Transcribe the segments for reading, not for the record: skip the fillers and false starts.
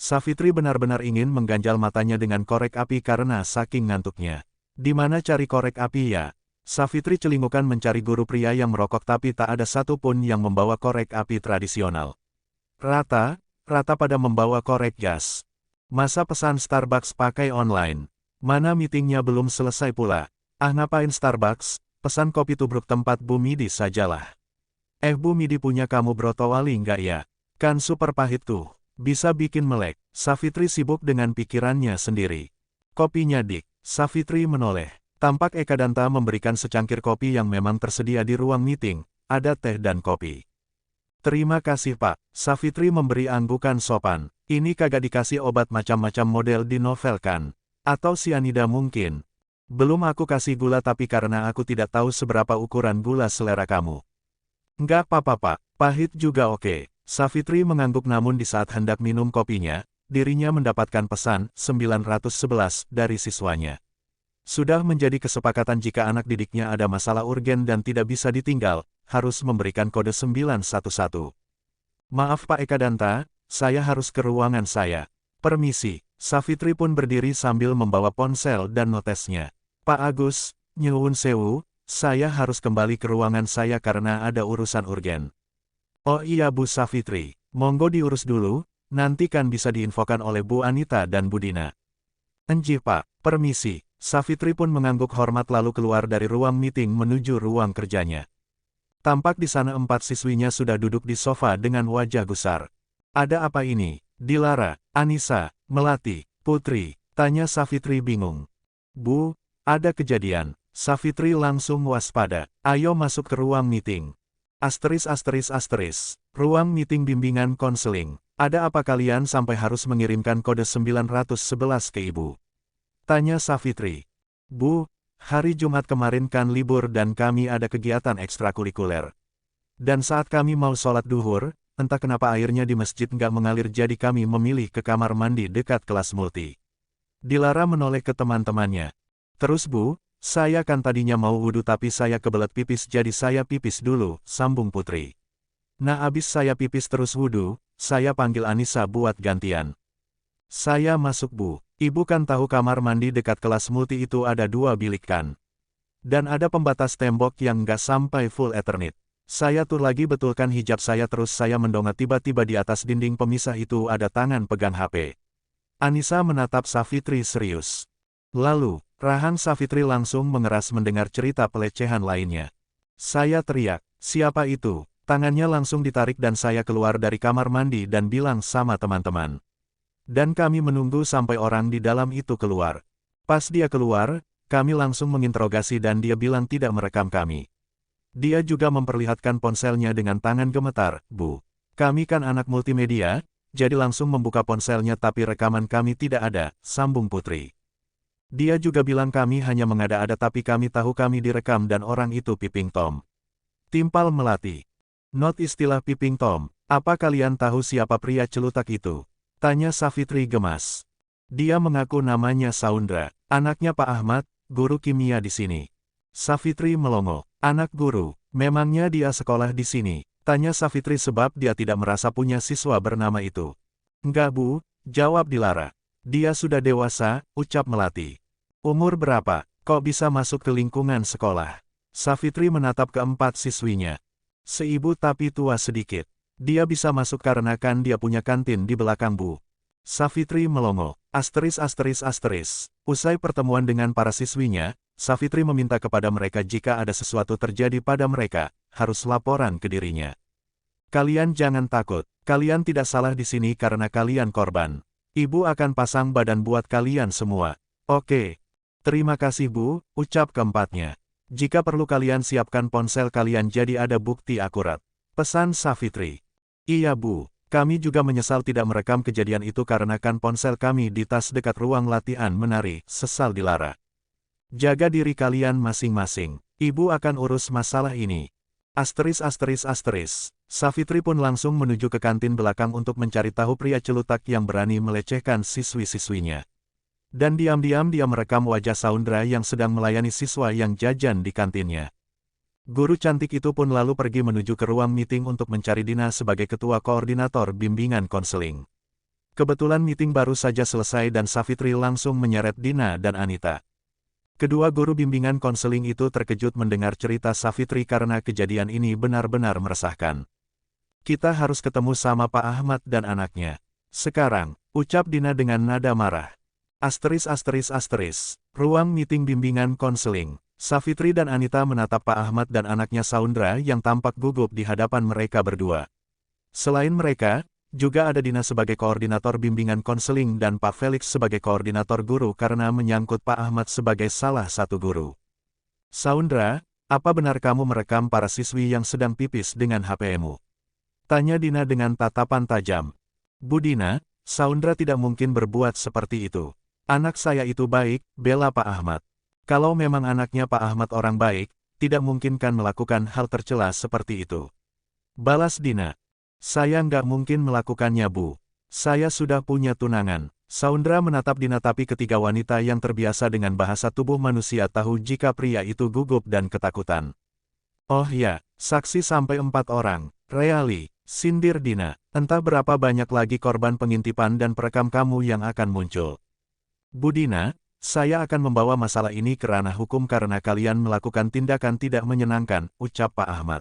Savitri benar-benar ingin mengganjal matanya dengan korek api karena saking ngantuknya. Di mana cari korek api ya? Savitri celingukan mencari guru pria yang merokok tapi tak ada satupun yang membawa korek api tradisional. Rata pada membawa korek gas. Masa pesan Starbucks pakai online? Mana meetingnya belum selesai pula? Ah ngapain Starbucks? Pesan kopi tubruk tempat Bu Midi sajalah. Bu Midi punya kamu brotowali nggak ya? Kan super pahit tuh. Bisa bikin melek. Savitri sibuk dengan pikirannya sendiri. Kopinya dik. Savitri menoleh. Tampak Ekadanta memberikan secangkir kopi yang memang tersedia di ruang meeting. Ada teh dan kopi. Terima kasih Pak. Savitri memberi anggukan sopan. Ini kagak dikasih obat macam-macam model di novel kan? Atau sianida mungkin? Belum aku kasih gula tapi karena aku tidak tahu seberapa ukuran gula selera kamu. Enggak apa-apa Pak. Pahit juga oke. Savitri mengangguk namun di saat hendak minum kopinya, dirinya mendapatkan pesan 911 dari siswanya. Sudah menjadi kesepakatan jika anak didiknya ada masalah urgen dan tidak bisa ditinggal, harus memberikan kode 911. Maaf Pak Ekadanta, saya harus ke ruangan saya. Permisi. Savitri pun berdiri sambil membawa ponsel dan notesnya. Pak Agus, nyuwun sewu, saya harus kembali ke ruangan saya karena ada urusan urgen. Oh iya Bu Savitri, monggo diurus dulu, nanti kan bisa diinfokan oleh Bu Anita dan Bu Dina. Enjih Pak, permisi. Savitri pun mengangguk hormat lalu keluar dari ruang meeting menuju ruang kerjanya. Tampak di sana 4 siswinya sudah duduk di sofa dengan wajah gusar. Ada apa ini? Dilara, Anissa, Melati, Putri, tanya Savitri bingung. Bu, ada kejadian. Savitri langsung waspada. Ayo masuk ke ruang meeting. Ruang meeting bimbingan konseling. Ada apa kalian sampai harus mengirimkan kode 911 ke Ibu? Tanya Savitri. Bu, hari Jumat kemarin kan libur dan kami ada kegiatan ekstrakurikuler. Dan saat kami mau sholat duhur, entah kenapa airnya di masjid nggak mengalir jadi kami memilih ke kamar mandi dekat kelas multi. Dilara menoleh ke teman-temannya. Terus Bu, saya kan tadinya mau wudhu tapi saya kebelet pipis jadi saya pipis dulu, sambung Putri. Nah abis saya pipis terus wudhu, saya panggil Anissa buat gantian. Saya masuk Bu. Ibu kan tahu kamar mandi dekat kelas multi itu ada 2 bilik kan? Dan ada pembatas tembok yang nggak sampai full Ethernet. Saya tuh lagi betulkan hijab saya terus saya mendongak tiba-tiba di atas dinding pemisah itu ada tangan pegang HP. Anissa menatap Savitri serius. Lalu, rahang Savitri langsung mengeras mendengar cerita pelecehan lainnya. Saya teriak, siapa itu? Tangannya langsung ditarik dan saya keluar dari kamar mandi dan bilang sama teman-teman. Dan kami menunggu sampai orang di dalam itu keluar. Pas dia keluar, kami langsung menginterogasi dan dia bilang tidak merekam kami. Dia juga memperlihatkan ponselnya dengan tangan gemetar, Bu. Kami kan anak multimedia, jadi langsung membuka ponselnya tapi rekaman kami tidak ada, sambung Putri. Dia juga bilang kami hanya mengada-ada tapi kami tahu kami direkam dan orang itu Piping Tom. Timpal Melati. Not istilah Piping Tom, apa kalian tahu siapa pria celutak itu? Tanya Savitri gemas. Dia mengaku namanya Saundra, anaknya Pak Ahmad, guru kimia di sini. Savitri melongo, anak guru, memangnya dia sekolah di sini? Tanya Savitri sebab dia tidak merasa punya siswa bernama itu. Enggak Bu, jawab Dilara. Dia sudah dewasa, ucap Melati. Umur berapa, kok bisa masuk ke lingkungan sekolah? Savitri menatap keempat siswinya. Seibu tapi tua sedikit. Dia bisa masuk karena kan dia punya kantin di belakang Bu. Savitri melongo. Usai pertemuan dengan para siswinya, Savitri meminta kepada mereka jika ada sesuatu terjadi pada mereka, harus laporan ke dirinya. Kalian jangan takut, kalian tidak salah di sini karena kalian korban. Ibu akan pasang badan buat kalian semua. Oke. Terima kasih Bu, ucap keempatnya. Jika perlu kalian siapkan ponsel kalian jadi ada bukti akurat. Pesan Savitri. Iya Bu, kami juga menyesal tidak merekam kejadian itu karena kan ponsel kami di tas dekat ruang latihan menari, sesal Dilara. Jaga diri kalian masing-masing, Ibu akan urus masalah ini. Savitri pun langsung menuju ke kantin belakang untuk mencari tahu pria celutak yang berani melecehkan siswi-siswinya. Dan diam-diam dia merekam wajah Saundra yang sedang melayani siswa yang jajan di kantinnya. Guru cantik itu pun lalu pergi menuju ke ruang meeting untuk mencari Dina sebagai ketua koordinator bimbingan konseling. Kebetulan meeting baru saja selesai dan Savitri langsung menyeret Dina dan Anita. Kedua guru bimbingan konseling itu terkejut mendengar cerita Savitri karena kejadian ini benar-benar meresahkan. Kita harus ketemu sama Pak Ahmad dan anaknya. Sekarang, ucap Dina dengan nada marah. Ruang meeting bimbingan konseling. Savitri dan Anita menatap Pak Ahmad dan anaknya Saundra yang tampak gugup di hadapan mereka berdua. Selain mereka, juga ada Dina sebagai koordinator bimbingan konseling dan Pak Felix sebagai koordinator guru karena menyangkut Pak Ahmad sebagai salah satu guru. Saundra, apa benar kamu merekam para siswi yang sedang pipis dengan HP-mu? Tanya Dina dengan tatapan tajam. Bu Dina, Saundra tidak mungkin berbuat seperti itu. Anak saya itu baik, bela Pak Ahmad. Kalau memang anaknya Pak Ahmad orang baik, tidak mungkin kan melakukan hal tercela seperti itu. Balas Dina. Saya nggak mungkin melakukannya Bu. Saya sudah punya tunangan. Saundra menatap Dina tapi ketiga wanita yang terbiasa dengan bahasa tubuh manusia tahu jika pria itu gugup dan ketakutan. Oh ya, saksi sampai 4 orang. Really, sindir Dina. Entah berapa banyak lagi korban pengintipan dan perekam kamu yang akan muncul. Bu Dina, saya akan membawa masalah ini ke ranah hukum karena kalian melakukan tindakan tidak menyenangkan, ucap Pak Ahmad.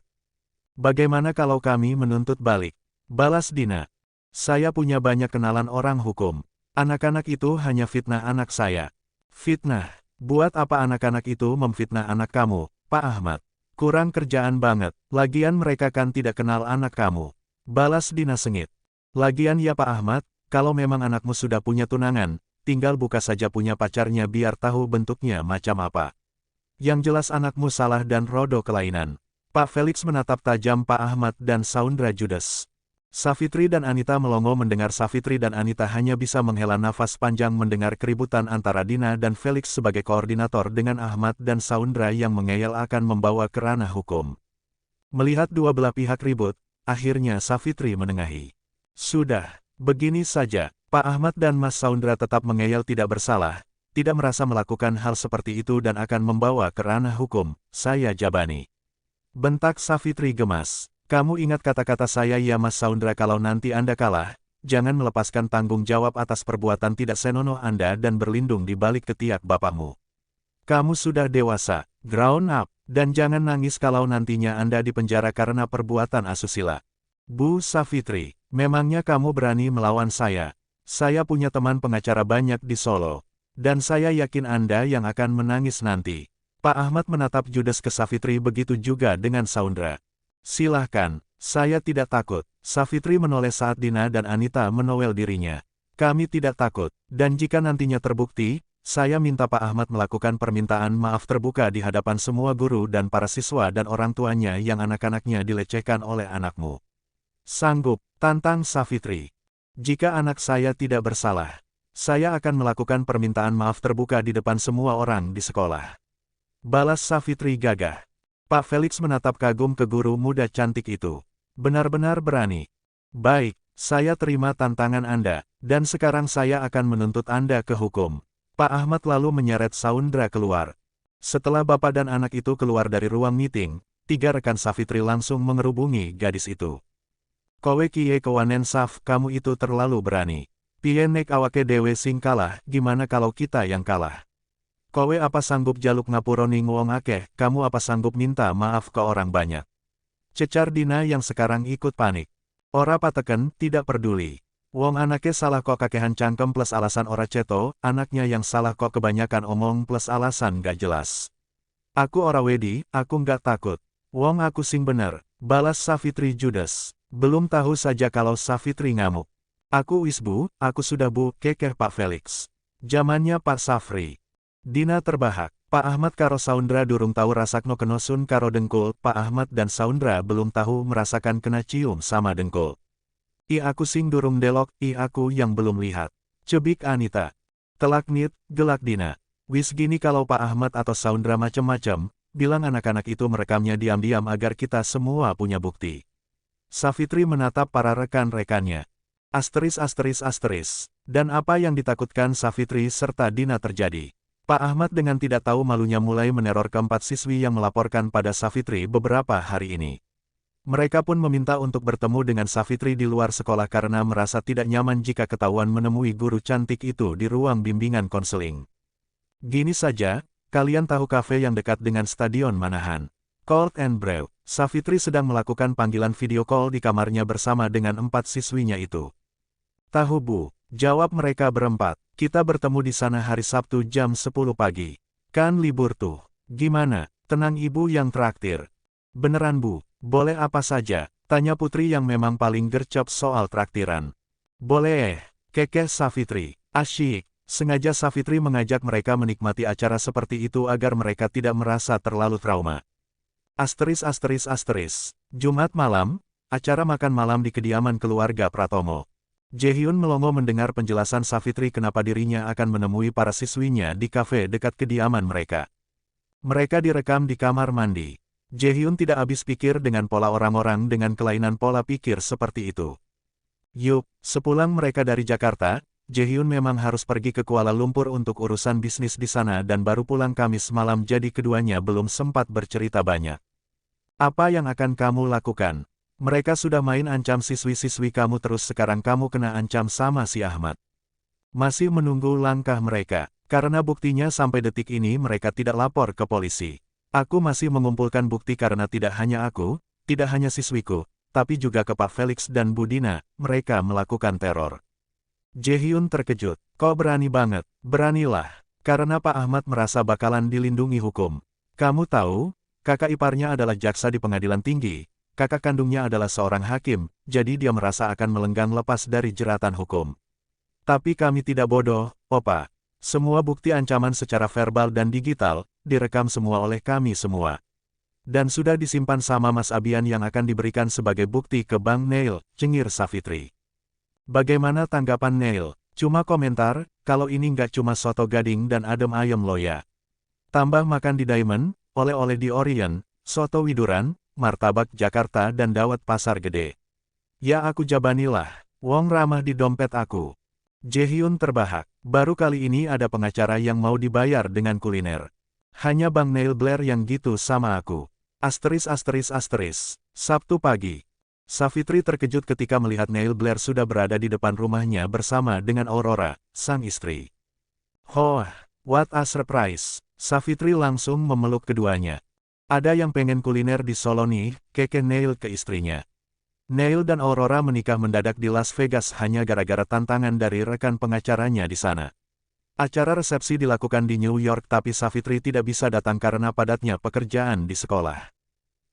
Bagaimana kalau kami menuntut balik? Balas Dina. Saya punya banyak kenalan orang hukum. Anak-anak itu hanya fitnah anak saya. Fitnah? Buat apa anak-anak itu memfitnah anak kamu, Pak Ahmad? Kurang kerjaan banget. Lagian mereka kan tidak kenal anak kamu. Balas Dina sengit. Lagian ya Pak Ahmad, kalau memang anakmu sudah punya tunangan, tinggal buka saja punya pacarnya biar tahu bentuknya macam apa. Yang jelas anakmu salah dan rodo kelainan. Pak Felix menatap tajam Pak Ahmad dan Saundra judes. Savitri dan Anita melongo mendengar Savitri dan Anita hanya bisa menghela nafas panjang mendengar keributan antara Dina dan Felix sebagai koordinator dengan Ahmad dan Saundra yang mengeyel akan membawa ke ranah hukum. Melihat dua belah pihak ribut, akhirnya Savitri menengahi. Sudah, begini saja, Pak Ahmad dan Mas Saundra tetap mengeyel tidak bersalah, tidak merasa melakukan hal seperti itu dan akan membawa ke ranah hukum, saya jabani. Bentak Savitri gemas. Kamu ingat kata-kata saya ya Mas Saundra kalau nanti Anda kalah, jangan melepaskan tanggung jawab atas perbuatan tidak senonoh Anda dan berlindung di balik ketiak bapakmu. Kamu sudah dewasa, grown up, dan jangan nangis kalau nantinya Anda dipenjara karena perbuatan asusila. Bu Savitri, memangnya kamu berani melawan saya? Saya punya teman pengacara banyak di Solo, dan saya yakin Anda yang akan menangis nanti. Pak Ahmad menatap judes ke Savitri begitu juga dengan Saundra. Silahkan, saya tidak takut. Savitri menoleh saat Dina dan Anita menowel dirinya. Kami tidak takut, dan jika nantinya terbukti, saya minta Pak Ahmad melakukan permintaan maaf terbuka di hadapan semua guru dan para siswa dan orang tuanya yang anak-anaknya dilecehkan oleh anakmu. Sanggup, tantang Savitri. Jika anak saya tidak bersalah, saya akan melakukan permintaan maaf terbuka di depan semua orang di sekolah. Balas Savitri gagah. Pak Felix menatap kagum ke guru muda cantik itu. Benar-benar berani. Baik, saya terima tantangan Anda, dan sekarang saya akan menuntut Anda ke hukum. Pak Ahmad lalu menyeret Saundra keluar. Setelah bapak dan anak itu keluar dari ruang meeting, tiga rekan Savitri langsung mengerubungi gadis itu. Kowe kie kawanen Saf, kamu itu terlalu berani. Pie nek awake dewe sing kalah, gimana kalau kita yang kalah? Kowe apa sanggup jaluk ngapuroni wong akeh, kamu apa sanggup minta maaf ke orang banyak? Cecar Dina yang sekarang ikut panik. Ora pateken, tidak peduli. Wong anake salah kok kakehan cangkem plus alasan ora ceto, anaknya yang salah kok kebanyakan omong plus alasan gak jelas. Aku ora wedi, aku nggak takut. Wong aku sing bener, balas Savitri judes. Belum tahu saja kalau Savitri ngamuk. Aku wis bu, aku sudah bu, kekeh Pak Felix. Zamannya Pak Safri. Dina terbahak. Pak Ahmad karo Saundra durung tahu rasakno kenosun karo dengkul, Pak Ahmad dan Saundra belum tahu merasakan kena cium sama dengkul. I aku sing durung delok, i aku yang belum lihat. Cebik Anita. Telak nit, gelak Dina. Wis gini kalau Pak Ahmad atau Saundra macem-macem, bilang anak-anak itu merekamnya diam-diam agar kita semua punya bukti. Savitri menatap para rekan-rekannya. Dan apa yang ditakutkan Savitri serta Dina terjadi. Pak Ahmad dengan tidak tahu malunya mulai meneror keempat siswi yang melaporkan pada Savitri beberapa hari ini. Mereka pun meminta untuk bertemu dengan Savitri di luar sekolah karena merasa tidak nyaman jika ketahuan menemui guru cantik itu di ruang bimbingan konseling. Gini saja, kalian tahu kafe yang dekat dengan Stadion Manahan? Cold and Brew. Savitri sedang melakukan panggilan video call di kamarnya bersama dengan 4 siswinya itu. Tahu Bu, jawab mereka berempat. Kita bertemu di sana hari Sabtu jam 10 pagi. Kan libur tuh. Gimana? Tenang ibu yang traktir. Beneran Bu, boleh apa saja? Tanya Putri yang memang paling gercep soal traktiran. Boleh, kekeh Savitri. Asyik. Sengaja Savitri mengajak mereka menikmati acara seperti itu agar mereka tidak merasa terlalu trauma. Jumat malam, acara makan malam di kediaman keluarga Pratomo. Jaehyun melongo mendengar penjelasan Savitri kenapa dirinya akan menemui para siswinya di kafe dekat kediaman mereka. Mereka direkam di kamar mandi. Jaehyun tidak habis pikir dengan pola orang-orang dengan kelainan pola pikir seperti itu. Yup, sepulang mereka dari Jakarta, Jaehyun memang harus pergi ke Kuala Lumpur untuk urusan bisnis di sana dan baru pulang Kamis malam jadi keduanya belum sempat bercerita banyak. Apa yang akan kamu lakukan? Mereka sudah main ancam siswi-siswi kamu terus sekarang kamu kena ancam sama si Ahmad. Masih menunggu langkah mereka, karena buktinya sampai detik ini mereka tidak lapor ke polisi. Aku masih mengumpulkan bukti karena tidak hanya aku, tidak hanya siswiku, tapi juga ke Pak Felix dan Bu Dina, mereka melakukan teror. Jaehyun terkejut, kok berani banget? Beranilah, karena Pak Ahmad merasa bakalan dilindungi hukum. Kamu tahu, kakak iparnya adalah jaksa di pengadilan tinggi. Kakak kandungnya adalah seorang hakim, jadi dia merasa akan melenggang lepas dari jeratan hukum. Tapi kami tidak bodoh, Opa. Semua bukti ancaman secara verbal dan digital, direkam semua oleh kami semua. Dan sudah disimpan sama Mas Abian yang akan diberikan sebagai bukti ke Bang Neil, cengir Savitri. Bagaimana tanggapan Neil? Cuma komentar, kalau ini nggak cuma soto gading dan adem ayam loya. Tambah makan di Diamond, oleh-oleh di Orion, soto Widuran, martabak Jakarta dan dawet Pasar Gede. Ya aku jabanilah, wong ramah di dompet aku. Jaehyun terbahak, baru kali ini ada pengacara yang mau dibayar dengan kuliner. Hanya Bang Neil Blair yang gitu sama aku. Sabtu pagi. Savitri terkejut ketika melihat Neil Blair sudah berada di depan rumahnya bersama dengan Aurora, sang istri. Oh, what a surprise. Savitri langsung memeluk keduanya. Ada yang pengen kuliner di Solo nih, keke Neil ke istrinya. Neil dan Aurora menikah mendadak di Las Vegas hanya gara-gara tantangan dari rekan pengacaranya di sana. Acara resepsi dilakukan di New York tapi Savitri tidak bisa datang karena padatnya pekerjaan di sekolah.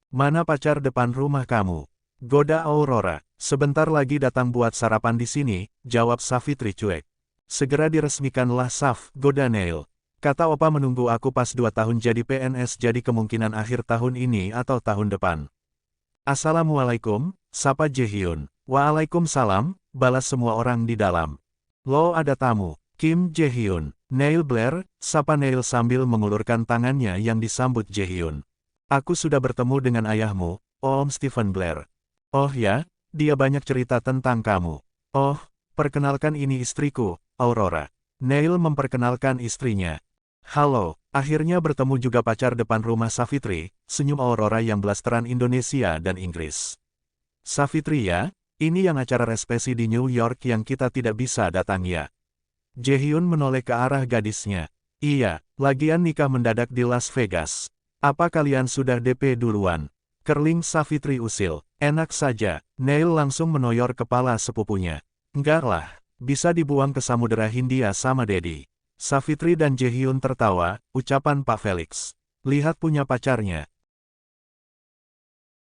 Mana pacar depan rumah kamu? Goda Aurora. Sebentar lagi datang buat sarapan di sini, jawab Savitri cuek. Segera diresmikanlah Saf, goda Neil. Kata Opa menunggu aku pas 2 tahun jadi PNS jadi kemungkinan akhir tahun ini atau tahun depan. Assalamualaikum, sapa Jaehyun. Waalaikumsalam, balas semua orang di dalam. Lo ada tamu, Kim Jaehyun. Neil Blair, sapa Neil sambil mengulurkan tangannya yang disambut Jaehyun. Aku sudah bertemu dengan ayahmu, Om Stephen Blair. Oh ya, dia banyak cerita tentang kamu. Oh, perkenalkan ini istriku, Aurora. Neil memperkenalkan istrinya. Halo, akhirnya bertemu juga pacar depan rumah Savitri, senyum Aurora yang blasteran Indonesia dan Inggris. Savitri ya, ini yang acara resepsi di New York yang kita tidak bisa datang ya. Jaehyun menoleh ke arah gadisnya. Iya, lagian nikah mendadak di Las Vegas. Apa kalian sudah DP duluan? Kerling Savitri usil. Enak saja, Neil langsung menoyor kepala sepupunya. Enggak lah, bisa dibuang ke Samudera Hindia sama Dedi. Savitri dan Jaehyun tertawa, ucapan Pak Felix. Lihat punya pacarnya,